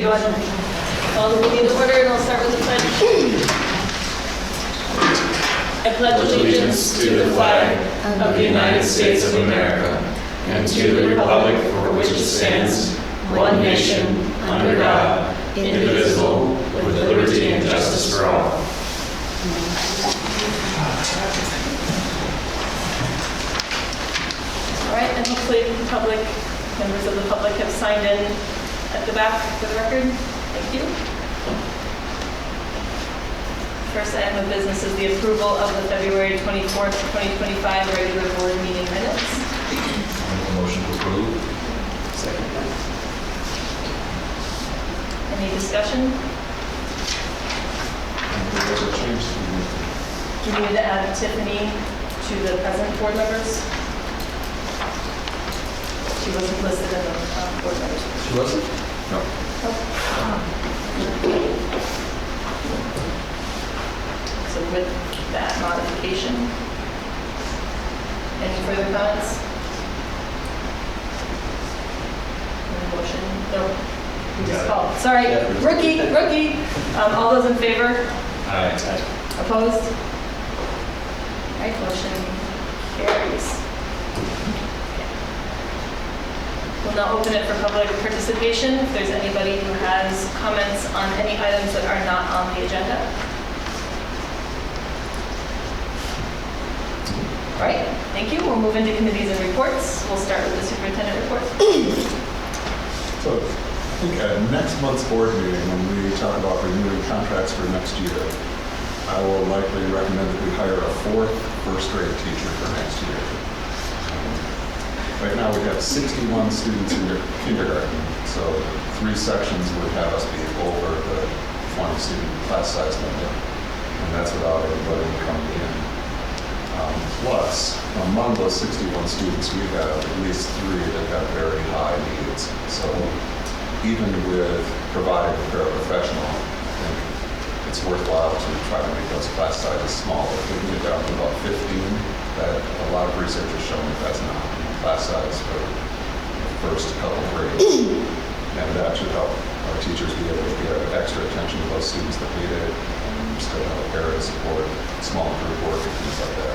Go ahead. Call the meeting to order, and I'll start with the pledge. I pledge allegiance to the flag of the United States of America and to the republic for which it stands, one nation, under God, indivisible, with liberty and justice for all. All right, and hopefully members of the public have signed in at the back for the record. Thank you. First item of business is the approval of the February 24th, 2025 regular board meeting minutes. Make a motion to approve. Second. Any discussion? There's a change Do we need to add Tiffany to the present board members? She wasn't listed in the board members. She wasn't? No. So with that modification, any further comments? Any motion? No. We just called. Sorry, Yeah. rookie. All those in favor? Aye. Opposed? All right, motion carries. We'll now open it for public participation. If there's anybody who has comments on any items that are not on the agenda. All right, thank you. We'll move into committees and reports. We'll start with the superintendent report. So I think at next month's board meeting, when we talk about renewing contracts for next year, I will likely recommend that we hire a fourth first-grade teacher for next year. Right now, we have 61 students in your kindergarten, so 3 sections would have us be over the 20-student class size limit, and that's without anybody coming in. Plus, among those 61 students, we have at least 3 that have very high needs. So even with providing a paraprofessional, I think it's worthwhile to try to make those class sizes smaller. If we can get down to about 15, that a lot of research has shown that that's not class size for the first couple grades. And that should help our teachers be able to give extra attention to those students that need it, and still have area support, small group work, and things like that.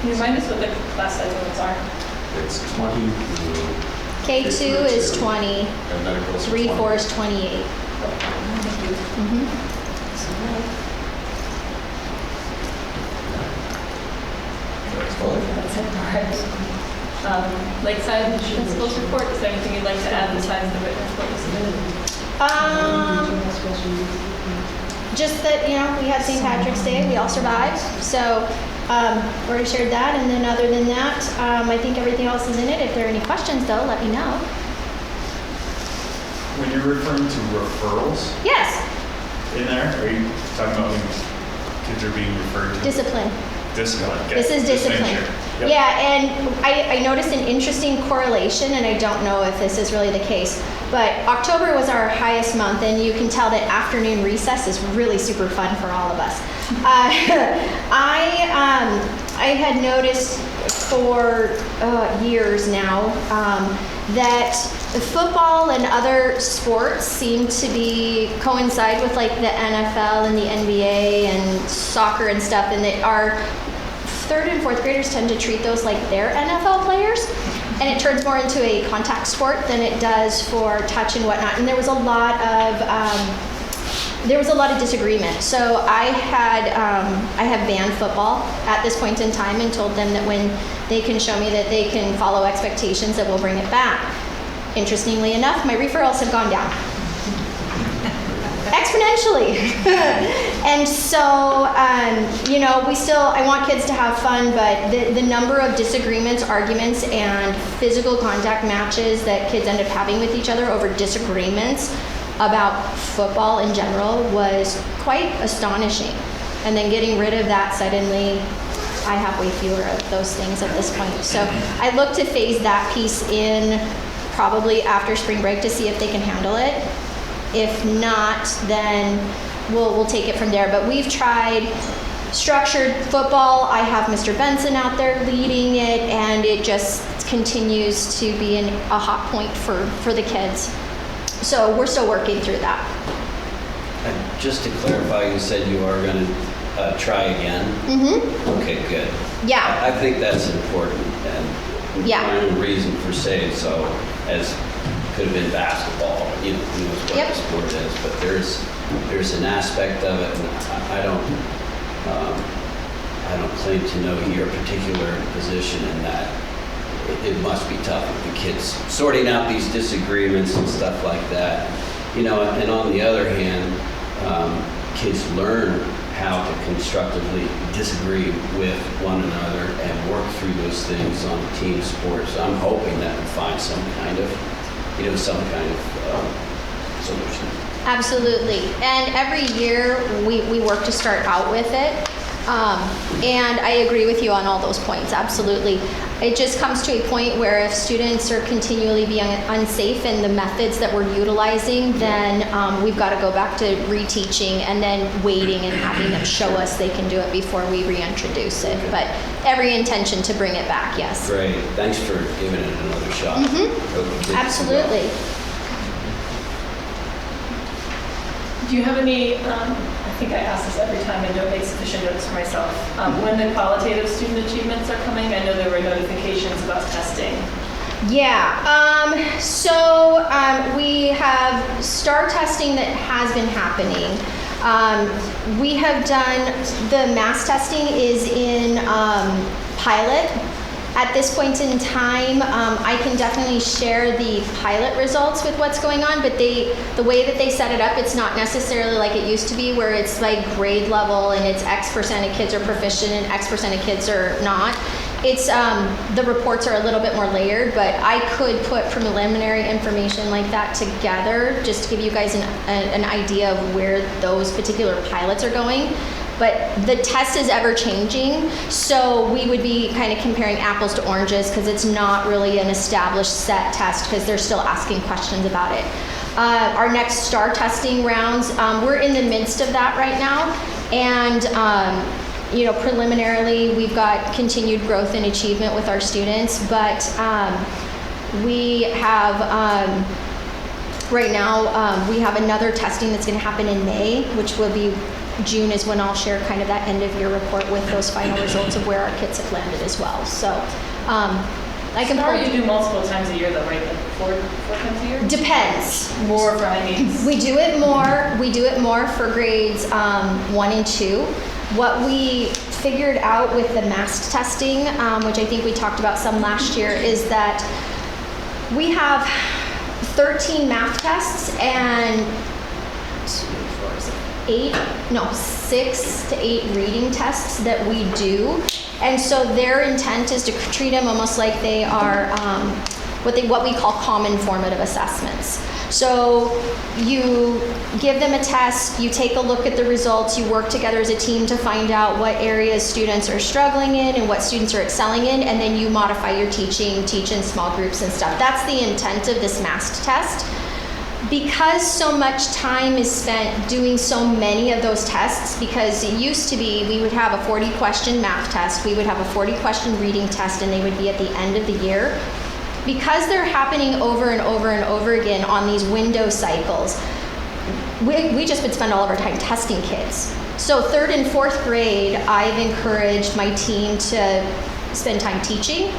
Can you remind us what the class size limits are? It's 20 through K2 is 20, and then it goes to 3-4 20. is 28. Thank you. That's all. That's it. All right. Lakeside principals report. Is there anything you'd like to add besides the written report you submitted? Just that, we had St. Patrick's Day, we all survived. So already shared that. And then other than that, I think everything else is in it. If there are any questions though, let me know. When you're referring to referrals Yes, in there, are you talking about when kids are being referred to? discipline. Discipline. Okay. This is Just make discipline. sure. Yep. Yeah, and I noticed an interesting correlation, and I don't know if this is really the case, but October was our highest month, and you can tell that afternoon recess is really super fun for all of us. I had noticed for years now that football and other sports seem to be coincide with like the NFL and the NBA and soccer and stuff, and that our 3rd and 4th graders tend to treat those like their NFL players, and it turns more into a contact sport than it does for touch and whatnot. And there was a lot of disagreement. So I have banned football at this point in time and told them that when they can show me that they can follow expectations, that we'll bring it back. Interestingly enough, my referrals have gone down exponentially. And so, I want kids to have fun, but the number of disagreements, arguments, and physical contact matches that kids end up having with each other over disagreements about football in general was quite astonishing. And then getting rid of that suddenly, I have way fewer of those things at this point. So I look to phase that piece in probably after spring break to see if they can handle it. If not, then we'll take it from there. But we've tried structured football. I have Mr. Benson out there leading it, and it just continues to be a hot point for the kids. So we're still working through that. And just to clarify, you said you are going to try again? Mm-hmm. Okay, good. Yeah. I think that's important, and Yeah. my own reason for saying so, as could have been basketball, you know, who knows what Yep. the sport is, but there's an aspect of it, and I don't claim to know your particular position in that. It must be tough with the kids sorting out these disagreements and stuff like that. You know, and on the other hand, kids learn how to constructively disagree with one another and work through those things on team sports. I'm hoping that we find some kind of solution. Absolutely. And every year we work to start out with it. And I agree with you on all those points, absolutely. It just comes to a point where if students are continually being unsafe in the methods that we're utilizing, then we've got to go back to reteaching and then waiting and having them show us they can do it before we reintroduce it. But every intention to bring it back, yes. Great. Thanks for giving it another shot. Hope it gets to Absolutely. go. Do you have any, I think I ask this every time, I don't make sufficient notes for myself. When the qualitative student achievements are coming, I know there were notifications about testing. Yeah, so we have STAR testing that has been happening. We have done, the mass testing is in pilot. At this point in time, I can definitely share the pilot results with what's going on, but the way that they set it up, it's not necessarily like it used to be where it's like grade level and it's X% of kids are proficient and X% of kids are not. It's, the reports are a little bit more layered, but I could put preliminary information like that together just to give you guys an idea of where those particular pilots are going. But the test is ever changing, so we would be kind of comparing apples to oranges because it's not really an established set test because they're still asking questions about it. Our next STAR testing rounds, we're in the midst of that right now, and you know, preliminarily we've got continued growth and achievement with our students, but we have right now we have another testing that's going to happen in May, which will be June is when I'll share kind of that end of year report with those final results of where our kids have landed as well. So I can STAR you do multiple times a year though, right? Like four times a year? Depends. More for high needs? We do it more. We do it more for grades 1 and 2. What we figured out with the masked testing, which I think we talked about some last year, is that we have 13 math tests and 6 to 8 reading tests that we do. And so their intent is to treat them almost like they are what we call common formative assessments. So you give them a test, you take a look at the results, you work together as a team to find out what areas students are struggling in and what students are excelling in, and then you modify your teaching, teach in small groups and stuff. That's the intent of this masked test. Because so much time is spent doing so many of those tests, because it used to be we would have a 40-question math test, we would have a 40-question reading test, and they would be at the end of the year. Because they're happening over and over and over again on these window cycles, we just would spend all of our time testing kids. So 3rd and 4th grade, I've encouraged my team to spend time teaching,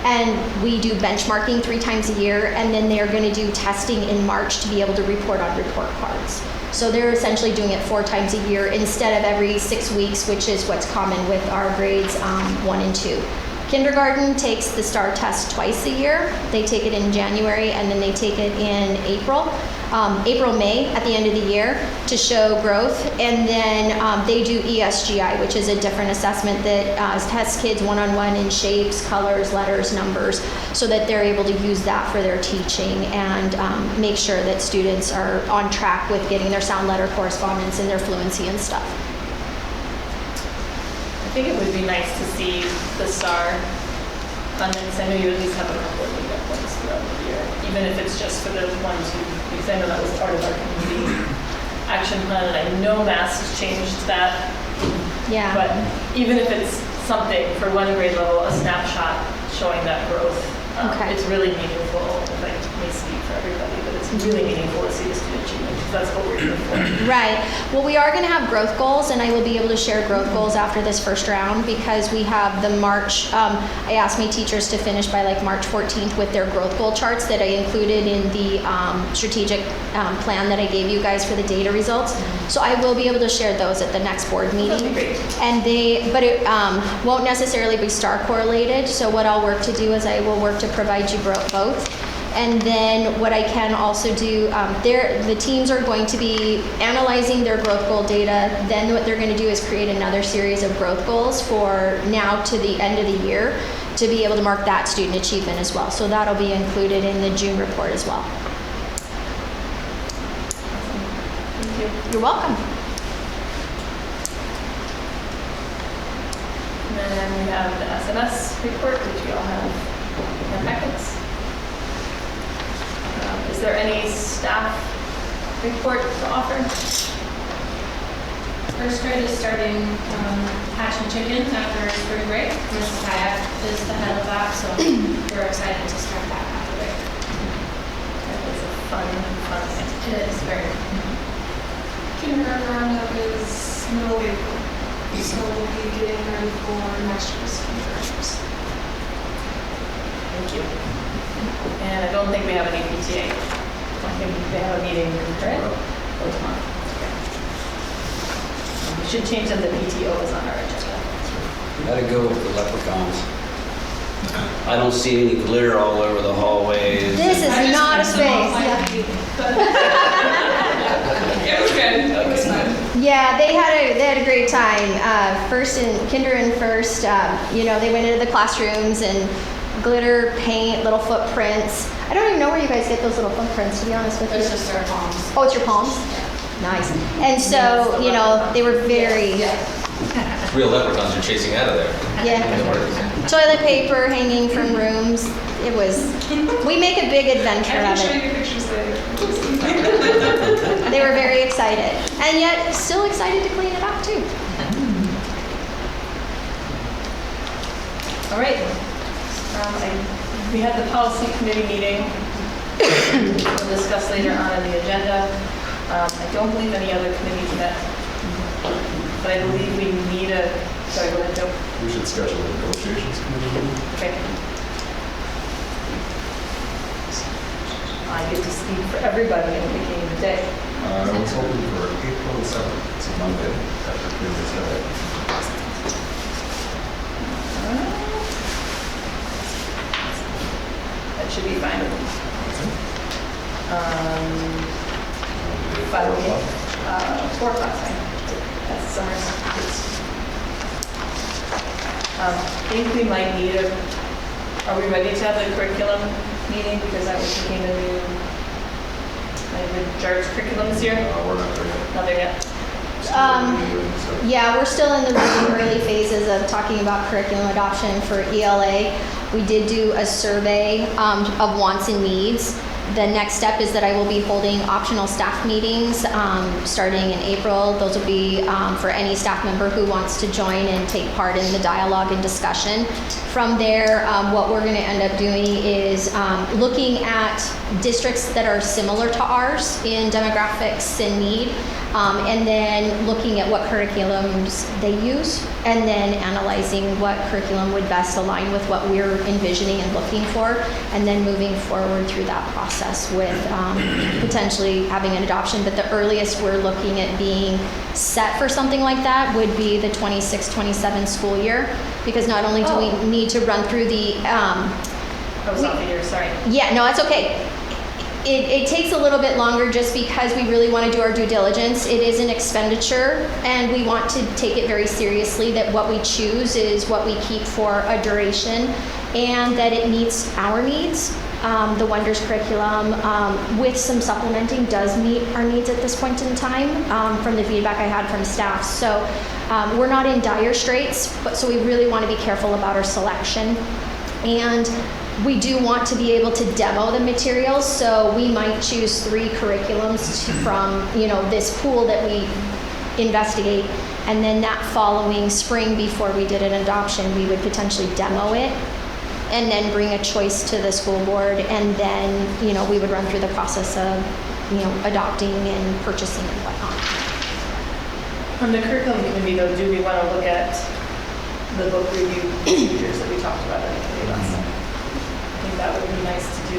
and we do benchmarking 3 times a year, and then they're going to do testing in March to be able to report on report cards. So they're essentially doing it 4 times a year instead of every 6 weeks, which is what's common with our grades 1 and 2. Kindergarten takes the STAR test twice a year. They take it in January and then they take it in April, May at the end of the year to show growth. And then they do ESGI, which is a different assessment that tests kids one-on-one in shapes, colors, letters, numbers, so that they're able to use that for their teaching and make sure that students are on track with getting their sound letter correspondence and their fluency and stuff. I think it would be nice to see the STAR pundits. I know you at least have a couple of data points throughout the year, even if it's just for the ones who, because I know that was part of our community action plan, and I know Mass has changed that. Yeah. But even if it's something for 1 grade level, a snapshot showing that growth, Okay. it's really meaningful. If I may speak for everybody, but it's it's really meaningful to see the student achievement, because that's what we're here for. Right. Well, we are going to have growth goals, and I will be able to share growth goals after this first round because we have the March. I asked my teachers to finish by like March 14th with their growth goal charts that I included in the strategic plan that I gave you guys for the data results. So I will be able to share those at the next board meeting. That'd be great. And but it won't necessarily be star correlated. So what I'll work to do is I will work to provide you both. And then what I can also do, the teams are going to be analyzing their growth goal data. Then what they're going to do is create another series of growth goals for now to the end of the year to be able to mark that student achievement as well. So that'll be included in the June report as well. Thank you. You're welcome. And then we have the SMS report, which you all have in your packets. Is there any staff report to offer? First grade is starting hatching chickens after spring break. Mrs. Kayak is the head of that, so we're excited to start that after break. That is a fun thing. It is very. Kindergarten roundup is middle of April, so we'll be getting ready for next year's kindergartners. Thank you. And I don't think we have any PTA. I think they have a meeting, right? Oh, tomorrow. Okay. We should change that the PTO is on our agenda. Gotta go with the leprechauns. I don't see any glitter all over the hallways. This is not a space. It was good. It was fun. Yeah, they had a great time. First in kinder and first, they went into the classrooms and glitter, paint, little footprints. I don't even know where you guys get those little footprints, to be honest with you. It's just our palms. Oh, it's your palms? Nice. And so, they were very, Real leprechauns are chasing out of there. yeah. Toilet paper hanging from rooms. It was, we make a big adventure I can of show it. you pictures later. They were very excited. And yet, still excited to clean it up, too. All right. We had the policy committee meeting. We'll discuss later on in the agenda. I don't believe any other committees met, but I believe we need sorry, go ahead, Joe. We should schedule a negotiations committee meeting. Okay. I get to speak for everybody in the beginning of the day. I was hoping for April 7th. It's a Monday after Previous Day. That should be fine with me. 5 o'clock. 4 o'clock, fine. That's summer's. I think we might need are we ready to have the curriculum meeting? Because I was thinking the new, the JARS curriculum this year. We're not there yet. Not there yet. Yeah, we're still in the really early phases of talking about curriculum adoption for ELA. We did do a survey of wants and needs. The next step is that I will be holding optional staff meetings starting in April. Those will be for any staff member who wants to join and take part in the dialogue and discussion. From there, what we're going to end up doing is looking at districts that are similar to ours in demographics and need, and then looking at what curriculums they use, and then analyzing what curriculum would best align with what we're envisioning and looking for, and then moving forward through that process with potentially having an adoption. But the earliest we're looking at being set for something like that would be the 26-27 school year, because not only do we need to run through the I was off the year, sorry. yeah, no, that's okay. It takes a little bit longer just because we really want to do our due diligence. It is an expenditure, and we want to take it very seriously that what we choose is what we keep for a duration, and that it meets our needs. The Wonders curriculum, with some supplementing, does meet our needs at this point in time from the feedback I had from staff. So we're not in dire straits, but so we really want to be careful about our selection. And we do want to be able to demo the materials, so we might choose 3 curriculums from this pool that we investigate, and then that following spring, before we did an adoption, we would potentially demo it and then bring a choice to the school board, and then, we would run through the process of, adopting and purchasing and whatnot. On the curriculum committee though, do we want to look at the book review procedures that we talked about in the committee last time? I think that would be nice to do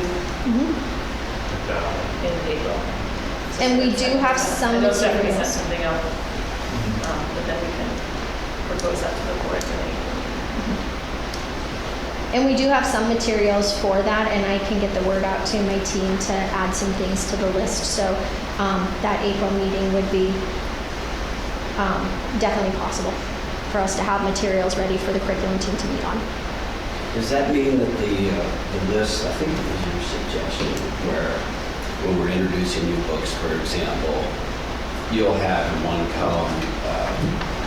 in April. And we do have some I know Stephanie materials. sent something out, but then we can propose that to the board in April. And we do have some materials for that, and I can get the word out to my team to add some things to the list. So that April meeting would be definitely possible for us to have materials ready for the curriculum team to meet on. Does that mean that the list, I think it was your suggestion, where when we're introducing new books, for example, you'll have in one column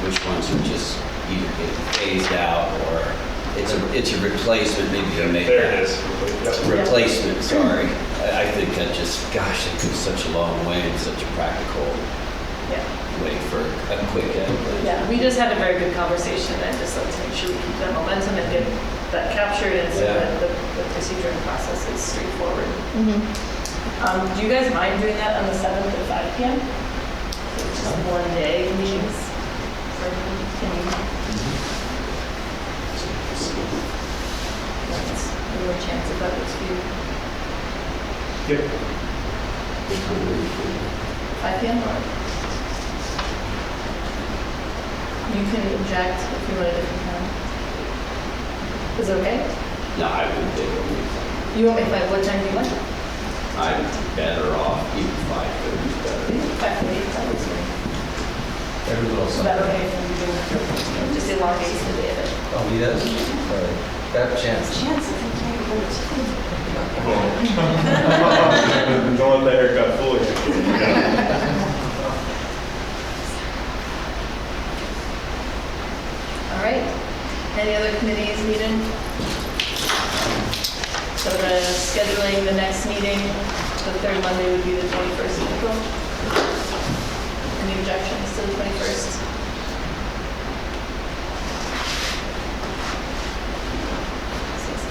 which ones are just either getting phased out or it's a replacement, maybe you make There that. it is. Replacement, sorry. I think that just, gosh, it goes such a long way and such a practical Yeah. way for a quick edit. Yeah, we just had a very good conversation and just like to make sure we keep that momentum and get that captured and so Yeah. that the procedure and process is straightforward. Mm-hmm. Do you guys mind doing that on the 7th at 5 p.m.? So it's just one day meetings for That's a real chance if that works for you. Yep. 5 p.m. or? You can object if you want a different time. Is it okay? No, I wouldn't do it. You want me 5? What time do you want? I'm better off, even 5:30 is better. 5:30, that works for me. Every little Is that okay if we do, just elongate the day of it? Oh, he does? Got a chance. Don't let the haircut fool you. All right. Any other committees needed? So the scheduling the next meeting, the third Monday would be the 21st of April. Any objections to the 21st?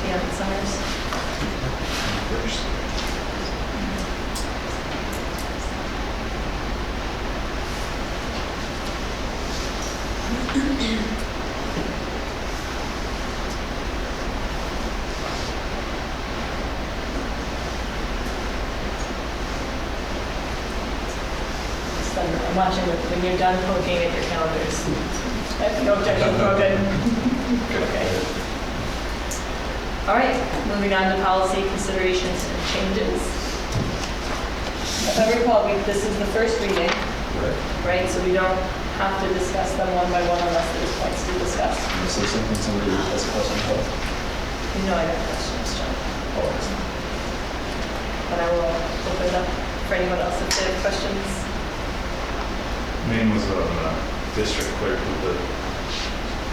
PM at Summers. I'm watching when you're done poking at your calendars. No objection, we're good. Okay. All right, moving on to policy considerations and changes. If I recall, this is the first reading, right? So we don't have to discuss them one by one unless there's points to discuss. Is there something somebody has a question about? You know I got questions, John. But I will open it up for anyone else if they have questions. Main was district clerk with the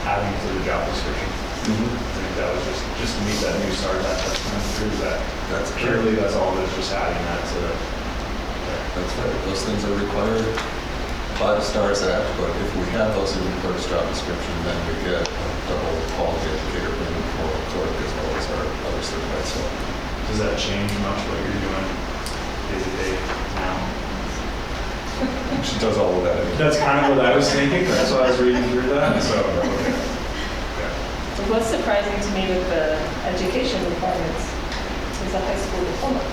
adding to the job description. I think that was just to meet that new start, that's kind of proves that. That's Purely, that's all it is, just adding that to the. That's right. Those things are required by the STARS Act, but if we have those in the clerk's job description, then we get a double quality educator payment for a clerk as well as our other certified staff. Does that change much what you're doing day to day now? She does all of that. That's kind of what I was thinking, that's why I was reading through that, so. What's surprising to me with the education requirements is a high school diploma.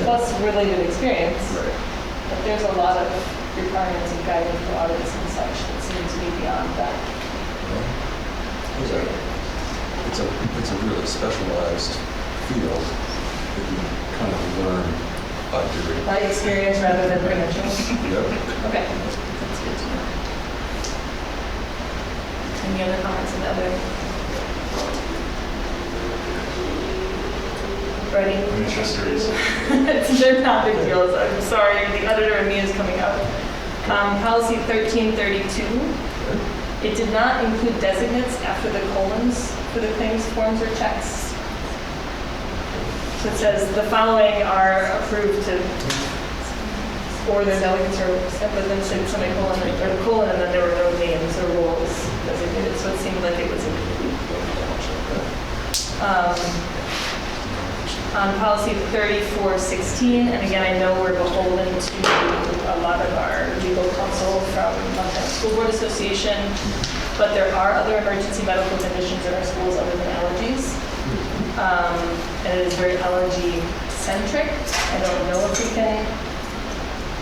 Plus related experience, Right. but there's a lot of requirements and guidance for audits and such that seem to be beyond that. It's a really specialized field that you kind of learn by doing. By experience rather than credentials. Yep. Okay, that's good to know. Any other comments on the other? Ready? And it's just a reason. They're not big deals. I'm sorry, the editor and me is coming up. Policy 1332. It did not include designates after the colons for the claims forms or checks. So it says the following are approved to, or their delegates are, but then said semicolon or the colon, and then there were no names or roles designated. So it seemed like it was included. On policy 3416, and again, I know we're beholden to a lot of our legal counsel from Montana School Board Association, but there are other emergency medical conditions in our schools other than allergies. And it is very allergy centric. I don't know if we can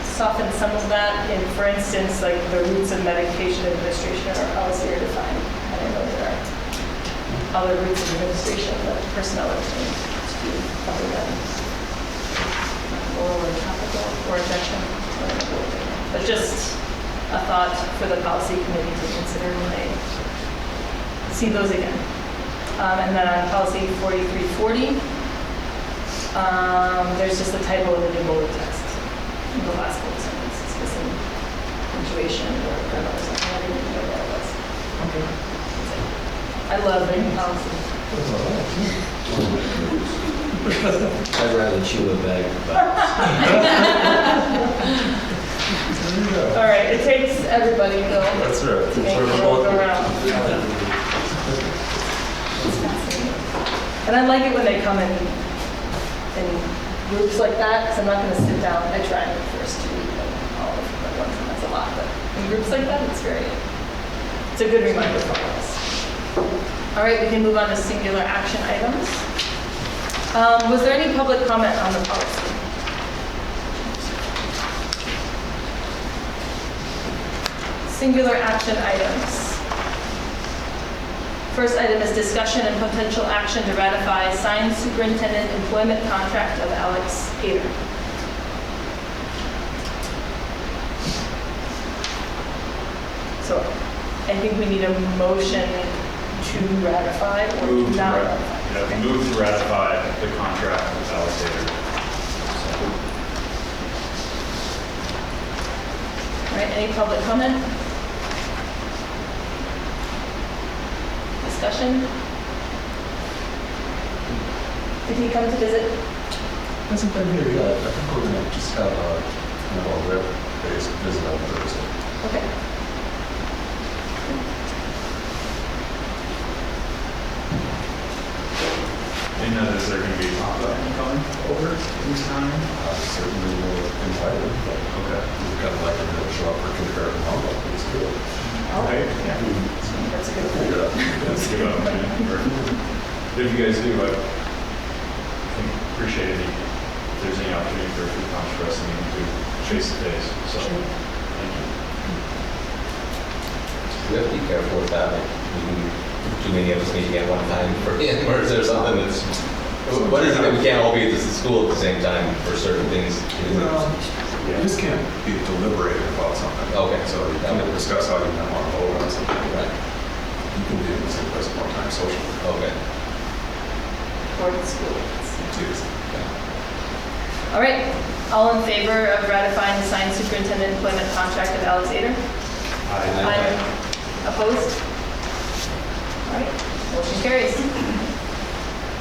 soften some of that. In, for instance, like the routes of medication administration in our policy are defined. And I know there are other routes of administration that personnel are trained to do other than oral or topical or injection. But just a thought for the policy committee to consider when they see those again. And then on policy 4340, there's just a typo in the new bullet text. In the last bullet sentence, it's missing punctuation or grammar or something. I didn't know what it was. Okay. I love reading policy. I'd rather chew a bag of bugs. All right, it takes everybody though. That's right. To make Sort of the world both. go round. It's fascinating. And I like it when they come in groups like that, because I'm not going to sit down. I try at first to read them all of them at once, and that's a lot. But in groups like that, it's a good reminder for all of us. All right, we can move on to singular action items. Was there any public comment on the policy? Singular action items. First item is discussion and potential action to ratify signed superintendent employment contract of Alex Ader. So I think we need a motion to ratify or to not ratify. Yeah, move to ratify the contract with Alex Ader. All right, any public comment? Discussion? Did he come to visit? Hasn't been here yet. I think we're gonna just have a web-based visit on Thursday. Okay. And is there going to be any coming over this time? Certainly will invite him, but Okay. we've got to like him to show up for kindergarten home, but it's good. Okay. Yeah. That's a good point. That's a good opportunity. But if you guys do, I think appreciate it if there's any opportunity for a food punch for us to meet to face to face. So, thank you. We have to be careful with that. Too many of us meeting at one time for him, or is there something that's, what is it that we can't all be at the school at the same time for certain things? Well, you just can't be deliberating about something. Okay. So you can't discuss how you might want to vote on something. Right. You can be in the same place at one time socially. Okay. Or the school. Please. All right, all in favor of ratifying the signed superintendent employment contract of Alex Ader? Aye. Opposed? All right, motion carries.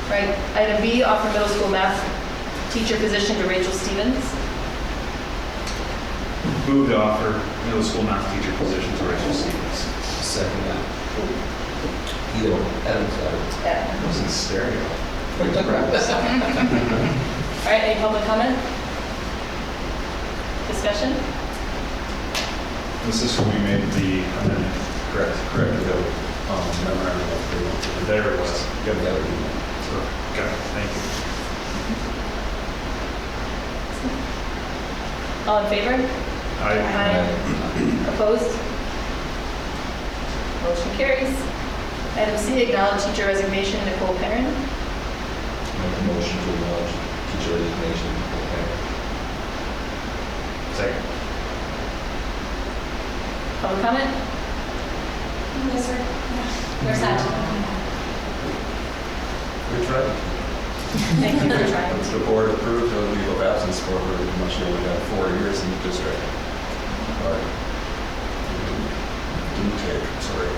Right, item B, offer middle school math teacher position to Rachel Stevens. Move to offer middle school math teacher position to Rachel Stevens. Second that. Either one. Adam's got it. Yeah. It was in stereo. All right, any public comment? Discussion? This is when we made the amendment. Correct. Memorandum of agreement. There it was. Yep. Okay, thank you. All in favor? Aye. Opposed? Motion carries. Item C, acknowledge teacher resignation, Nicole Perrin. Make a motion to acknowledge teacher resignation. Okay. Second. Public comment? Yes, sir. Where's that? We tried. Thank you for trying. The board approved a leave of absence for her, when she only had 4 years in the district. But didn't take, sorry.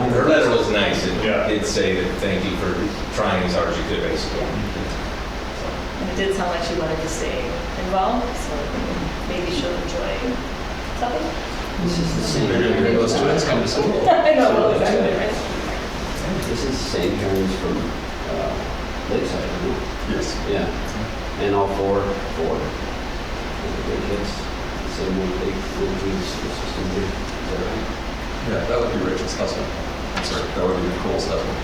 Her letter was nice. Yeah. It did say that thank you for trying as hard as you could, basically. And it did sound like she wanted to stay involved, so maybe she'll enjoy something. This is the same. Maybe those students come to school. I know, well, exactly, right? This is St. John's from Lakeside, isn't it? Yes. Yeah. And all four. The kids, same one big little system here. Is that right? Yeah, that would be Rachel's husband. I'm sorry, that would be Nicole's husband.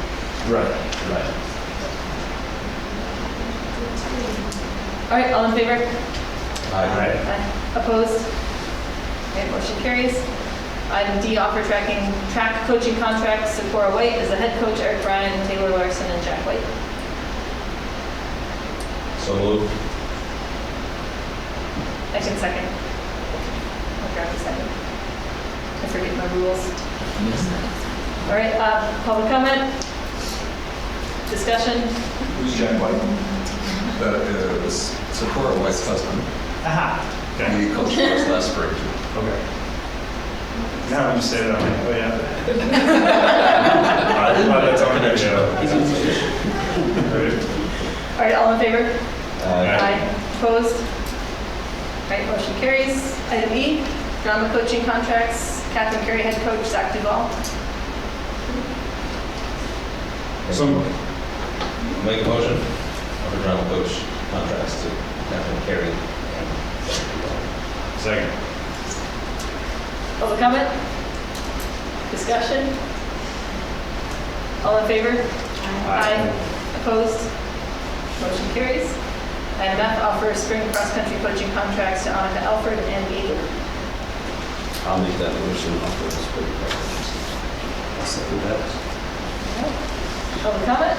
Right. All right, all in favor? Aye. Aye. Opposed? Okay, motion carries. Item D, offer track coaching contracts, Sephora White as the head coach, Eric Bryan, Taylor Larson, and Jack White. So moved. I can second. I'll grab the second. I forget my rules. All right, public comment? Discussion? Who's Jack White? That is Socorro White's husband. Aha. Okay. He coached for us last spring. Okay. Now when you say that, I'm like, oh yeah. That's all Connection. Right. All right, all in favor? Aye. Opposed? All right, motion carries. Item E, drama coaching contracts, Catherine Carey, head coach, Zach Duval. Make a motion for drama coach contracts to Catherine Carey and Second. Public comment? Discussion? All in favor? Aye. Opposed? Motion carries. Item F, offer spring cross-country coaching contracts to Annika Alford and Gator. I'll make that motion off of this big I'll second that. Public comment?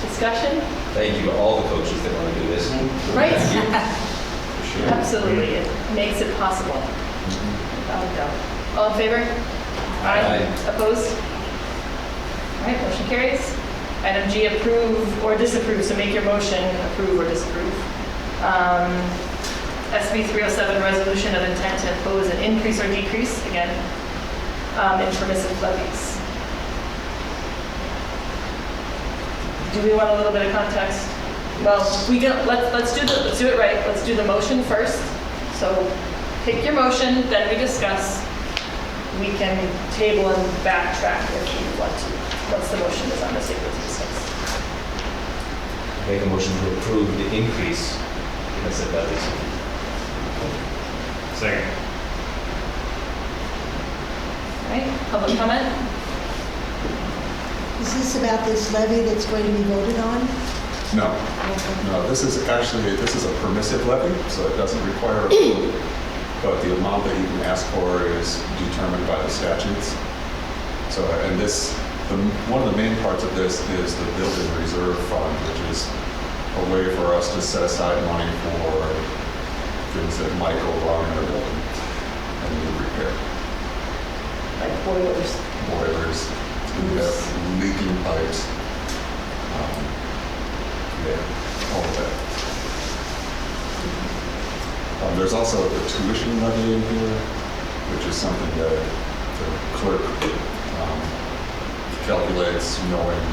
Discussion? thank you to all the coaches that want to do this. Right? For sure. Absolutely, it makes it possible. Without a doubt. All in favor? Aye. Opposed? All right, motion carries. Item G, approve or disapprove, so make your motion, approve or disapprove. SB 307, resolution of intent to impose an increase or decrease, again, in permissive levies. Do we want a little bit of context? Well, let's do it right. Let's do the motion first. So pick your motion, then we discuss. We can table and backtrack if you want to. What's the motion that's on the table to discuss? Make a motion to approve the increase in the said levies. Second. All right, public comment? Is this about this levy that's going to be voted on? No, this is a permissive levy, so it doesn't require a vote. But the amount that you can ask for is determined by the statutes. So, and one of the main parts of this is the building reserve fund, which is a way for us to set aside money for things that might go wrong in a building and need repair. Like boilers. Boilers, we have leaking pipes, all of that. There's also the tuition levy in here, which is something that the clerk calculates knowing.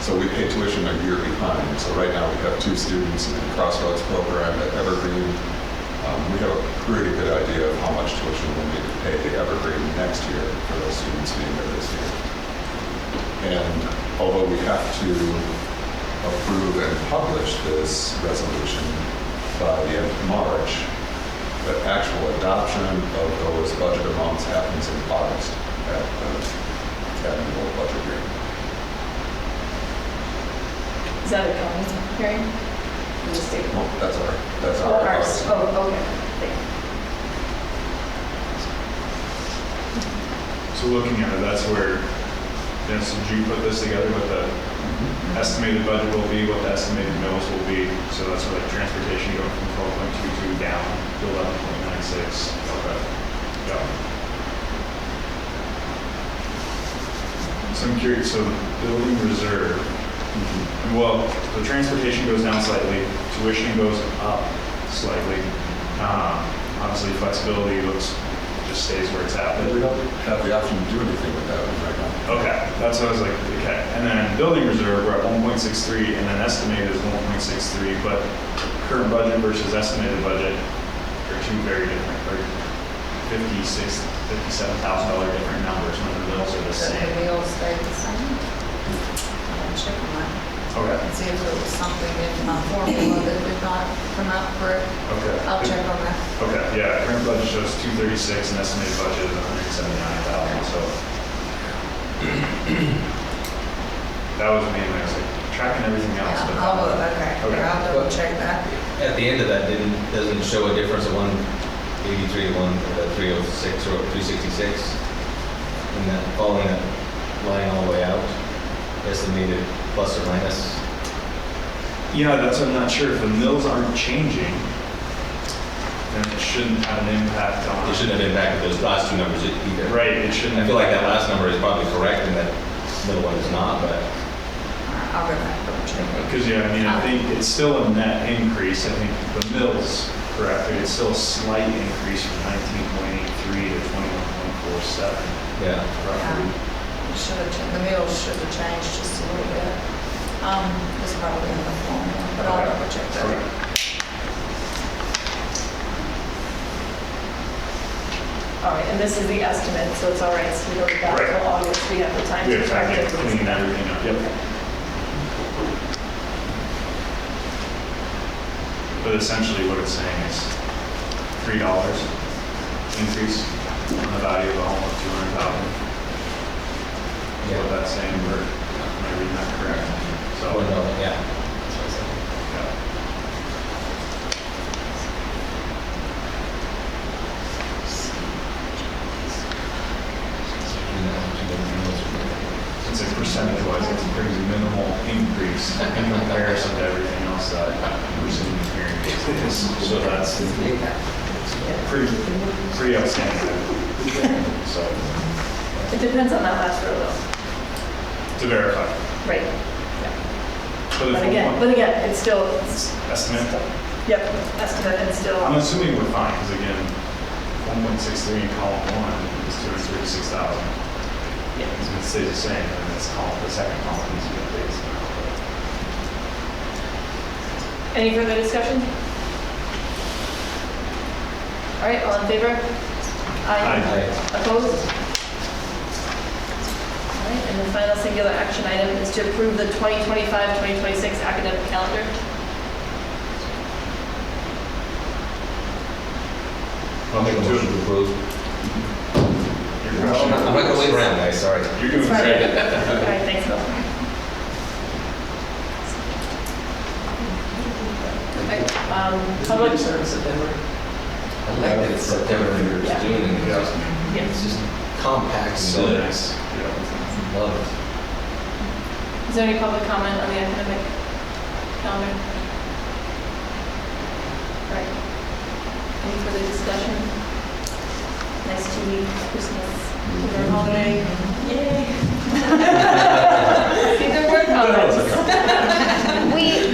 So we pay tuition a year behind. So right now we have 2 students in the Crossroads program at Evergreen. We have a pretty good idea of how much tuition we'll need to pay to Evergreen next year for those students being there this year. And although we have to approve and publish this resolution by the end of March, the actual adoption of those budget amounts happens in August at the annual budget hearing. Is that a county hearing? In the state? Well, that's Oh, our ours. August. Oh, okay. Thank you. So looking at it, that's where, so did you put this together with the estimated budget will be, what the estimated mills will be? So that's where like transportation going from 12.22 down to 11.96. Okay. Yeah. So I'm curious, so building reserve, well, the transportation goes down slightly, tuition goes up slightly. Obviously flexibility just stays where it's at. We don't have the option to do anything with that one right now. Okay, that's what I was like, okay. And then building reserve, we're at 1.63, and then estimated is 1.63, but current budget versus estimated budget are 2 very different, right? $57,000 different numbers when the mills are the The same. meals stayed the same. I'll check on that. Okay. And see if there was something in my formula that did not come out correct. Okay. I'll check on that. Okay, yeah, current budget shows 236 and estimated budget is 179,000, so. That was mainly, I was like, tracking everything else. but- Yeah, I'll look, okay. Okay. I'll double check that. At the end of that, doesn't it show a difference of 183 to 306 or 366? And that, following that line all the way out, estimated plus or minus? Yeah, that's, I'm not sure, if the mills aren't changing, then it shouldn't have an impact on. It shouldn't have impacted those last two numbers either. Right, it shouldn't. I feel like that last number is probably correct and that middle one is not, but I'll go back and check it. Because, yeah, I mean, I think it's still a net increase. I think the mill's correct, but it's still a slight increase from 19.83 to 21.47, yeah. roughly. The meals should have changed just a little bit. It's probably in the formula, but I'll Okay. double check that. Okay. All right, and this is the estimate, so it's all right, so we don't get back Right. till August, we have the time We to have time correct to it. clean everything up, yep. But essentially what it's saying is $3 increase on the value of a home of 200,000. Yeah. What that's saying, am I reading that correct? So, Or no, yeah. yeah. It's a percentage wise, it's a pretty minimal increase in comparison to everything else that we're seeing here in Kansas. So that's pretty outstanding. So, It depends on that last row though. to verify. Right. For But again, it's still, estimate, yep, estimate and still. I'm assuming we're fine, because again, 1.63 in column 1 is 236,000. Yeah. It stays the same, and it's column, the second column needs to be updated somehow. Any further discussion? All right, all in favor? Aye. Opposed? All right, and the final singular action item is to approve the 2025-2026 academic calendar. I'll make a motion to approve. You're I'm not gonna wait around, guys, sorry. You're doing That's great. right. All right, thanks, Bill. Okay, public service September. I like that it's September and you're Yeah. doing it. Yeah. It's just compact and So good. nice. Yeah. Love it. Is there any public comment on the academic calendar? All right. Any further discussion? Nice 2-week Christmas dinner holiday. Yay! See the word comments.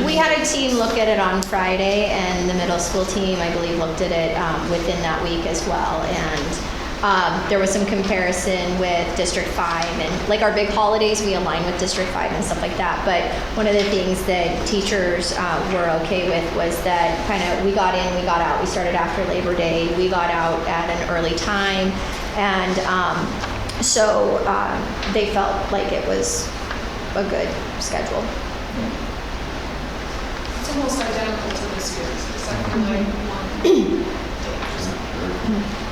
We had a team look at it on Friday, and the middle school team, I believe, looked at it within that week as well. And there was some comparison with District 5, and like our big holidays, we align with District 5 and stuff like that. But one of the things that teachers were okay with was that kind of we got in, we got out. We started after Labor Day. We got out at an early time, and so they felt like it was a good schedule. It's almost identical to this year's, except for like one.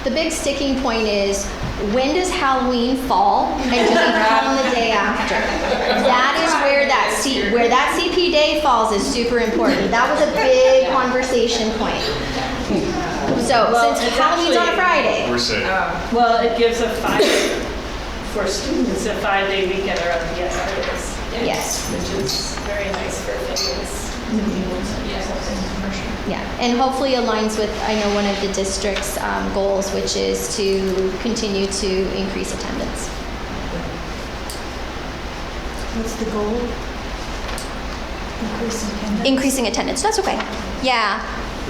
The big sticking point is, when does Halloween fall and do we come the day after? That is where that CP day falls is super important. That was a big conversation point. So Well, since it's Halloween's on a actually- Friday, We're safe. Well, it gives for students, a 5-day weekend around the SROs. yes, Which is very nice for families to be able to do something. yeah, and hopefully aligns with, I know, one of the district's goals, which is to continue to increase attendance. What's the goal? Increasing attendance? Increasing attendance, that's okay. Yeah,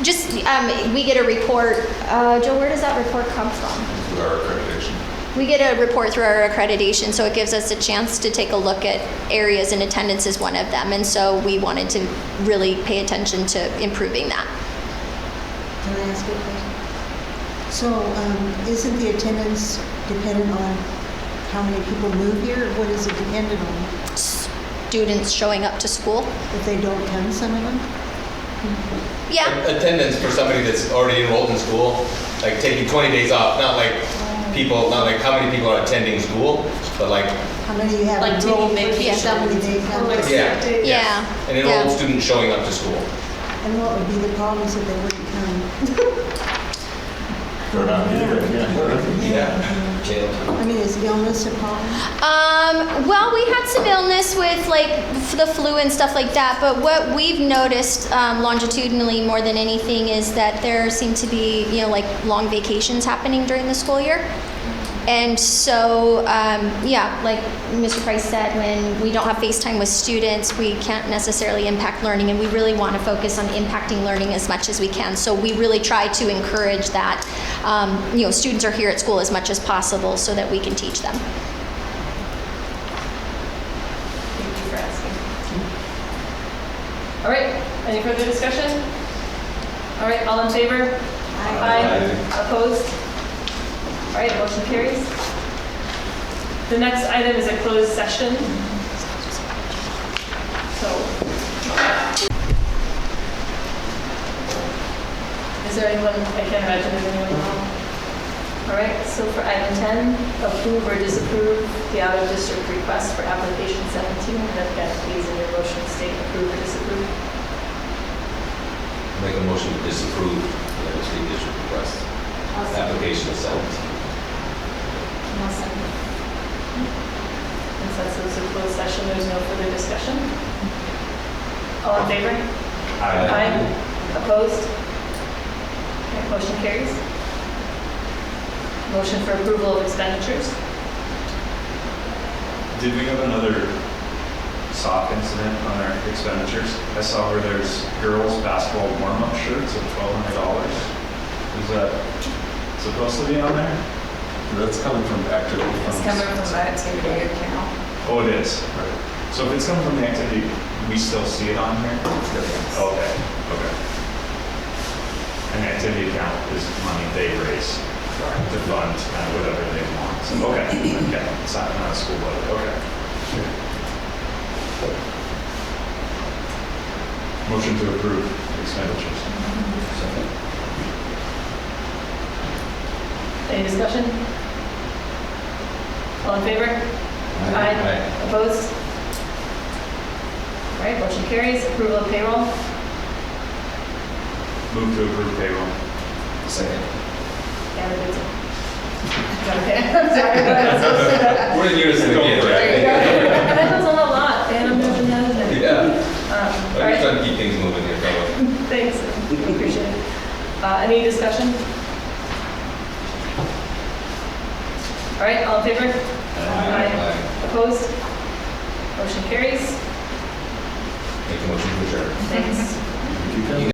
just, we get a report, Joe, where does that report come from? With our accreditation. We get a report through our accreditation, so it gives us a chance to take a look at areas, and attendance is one of them. And so we wanted to really pay attention to improving that. Can I ask you a question? So isn't the attendance dependent on how many people move here? Or what is it dependent on? Students showing up to school. If they don't come, some of them? Yeah. Attendance for somebody that's already enrolled in school, like taking 20 days off, not like how many people are attending school, but like, How many you have Like taking enrolled vacation. versus how many they come? Or like Yeah. sick days. Yeah. an enrolled Yeah. student showing up to school. And what would be the problems if they wouldn't come? They're not here, yeah. Yeah. Jail time. I mean, is illness a problem? Well, we had some illness with like the flu and stuff like that, but what we've noticed longitudinally more than anything is that there seem to be, like long vacations happening during the school year. And so, like Mr. Price said, when we don't have FaceTime with students, we can't necessarily impact learning, and we really want to focus on impacting learning as much as we can. So we really try to encourage that, students are here at school as much as possible so that we can teach them. Thank you for asking. All right, any further discussion? All right, all in favor? Aye. Opposed? All right, motion carries. The next item is a closed session. So, is there anyone, I can't imagine there's anyone wrong. All right, so for item 10, approve or disapprove the out-of-district request for application 17. And again, please in your motion state approve or disapprove. Make a motion to disapprove the out-of-state district request. Application is 17. And since this is a closed session, there's no further discussion. All in favor? Aye. Opposed? Okay, motion carries. Motion for approval of expenditures. Did we have another sock incident on our expenditures? I saw where there's girls' basketball warm-up shirts of $1,200. Is that supposed to be on there? That's coming from activity funds. It's coming from the activity account. Oh, it is? So if it's coming from the activity, we still see it on here? Okay. And the activity account is money they raise to fund kind of whatever they want. So, okay, it's not a school budget, okay. Motion to approve expenditures. Any discussion? All in favor? Aye. Opposed? All right, motion carries. Approval of payroll. Move to approve payroll. Second. And it's okay. I'm sorry. We're in unison again, There you go. Jack. That was a lot, and I'm moving that in there. Yeah. All I'm just right, trying to keep things moving here, fellas. thanks. Appreciate it. Any discussion? All right, all in favor? Aye. Opposed? Motion carries. Make a motion to adjourn. Thanks.